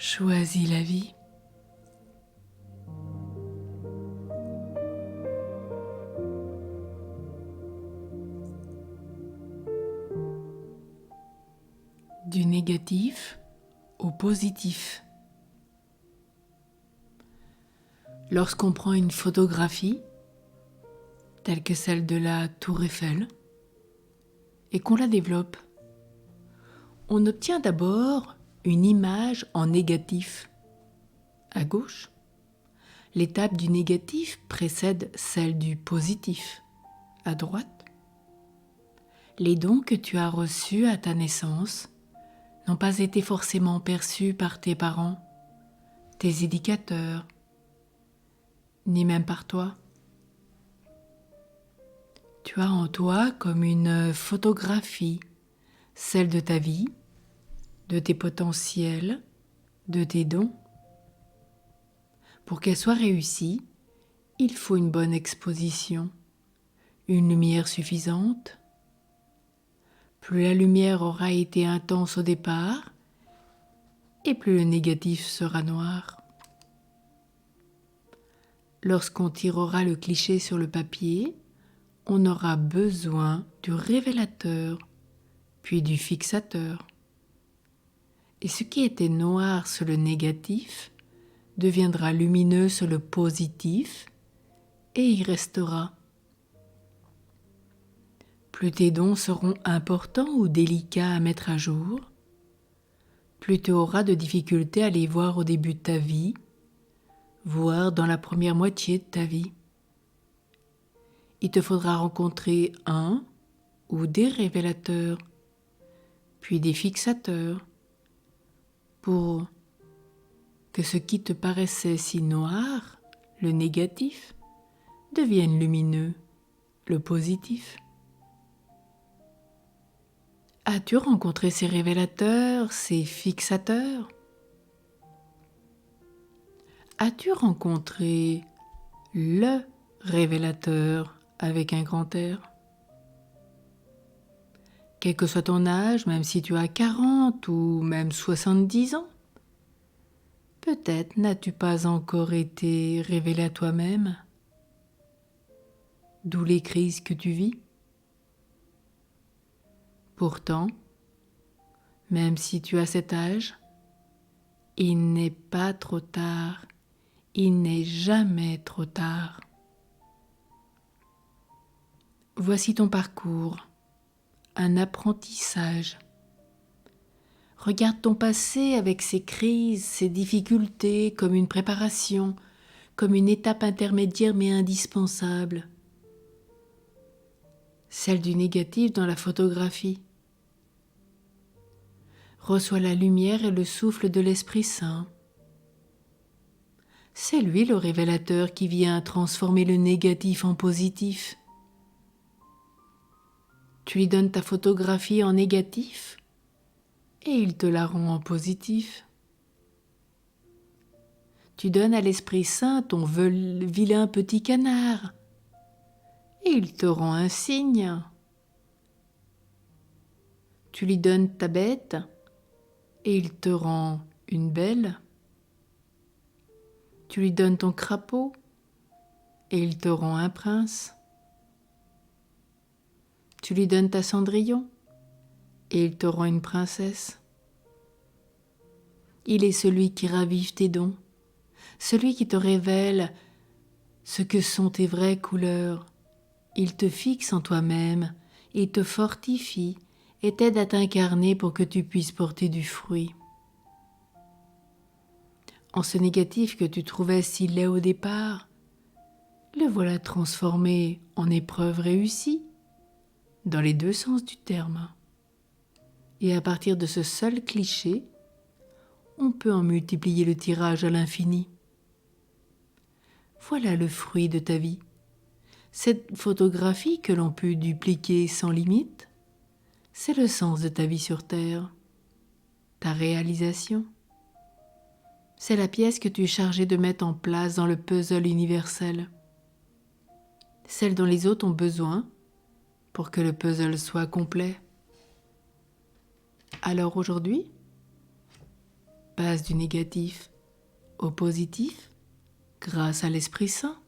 Choisis la vie. Du négatif au positif. Lorsqu'on prend une photographie, telle que celle de la Tour Eiffel, et qu'on la développe, on obtient d'abord une image en négatif. À gauche, l'étape du négatif précède celle du positif. À droite, les dons que tu as reçus à ta naissance n'ont pas été forcément perçus par tes parents, tes éducateurs, ni même par toi. Tu as en toi comme une photographie, celle de ta vie, de tes potentiels, de tes dons. Pour qu'elle soit réussie, il faut une bonne exposition, une lumière suffisante. Plus la lumière aura été intense au départ, et plus le négatif sera noir. Lorsqu'on tirera le cliché sur le papier, on aura besoin du révélateur, puis du fixateur. Et ce qui était noir sur le négatif deviendra lumineux sur le positif et y restera. Plus tes dons seront importants ou délicats à mettre à jour, plus tu auras de difficultés à les voir au début de ta vie, voire dans la première moitié de ta vie. Il te faudra rencontrer un ou des révélateurs, puis des fixateurs, pour que ce qui te paraissait si noir, le négatif, devienne lumineux, le positif. As-tu rencontré ces révélateurs, ces fixateurs? As-tu rencontré le révélateur avec un grand R? Quel que soit ton âge, même si tu as 40 ou même 70 ans, peut-être n'as-tu pas encore été révélé à toi-même, d'où les crises que tu vis. Pourtant, même si tu as cet âge, il n'est pas trop tard, il n'est jamais trop tard. Voici ton parcours, un apprentissage. Regarde ton passé avec ses crises, ses difficultés comme une préparation, comme une étape intermédiaire mais indispensable. Celle du négatif dans la photographie. Reçois la lumière et le souffle de l'Esprit Saint. C'est lui le révélateur qui vient transformer le négatif en positif. Tu lui donnes ta photographie en négatif et il te la rend en positif. Tu donnes à l'Esprit Saint ton vilain petit canard et il te rend un cygne. Tu lui donnes ta bête et il te rend une belle. Tu lui donnes ton crapaud et il te rend un prince. Tu lui donnes ta Cendrillon et il te rend une princesse. Il est celui qui ravive tes dons, celui qui te révèle ce que sont tes vraies couleurs. Il te fixe en toi-même, il te fortifie et t'aide à t'incarner pour que tu puisses porter du fruit. En ce négatif que tu trouvais si laid au départ, le voilà transformé en épreuve réussie, dans les deux sens du terme. Et à partir de ce seul cliché, on peut en multiplier le tirage à l'infini. Voilà le fruit de ta vie. Cette photographie que l'on peut dupliquer sans limite, c'est le sens de ta vie sur Terre, ta réalisation. C'est la pièce que tu es chargé de mettre en place dans le puzzle universel, celle dont les autres ont besoin pour que le puzzle soit complet. Alors aujourd'hui, passe du négatif au positif grâce à l'Esprit Saint.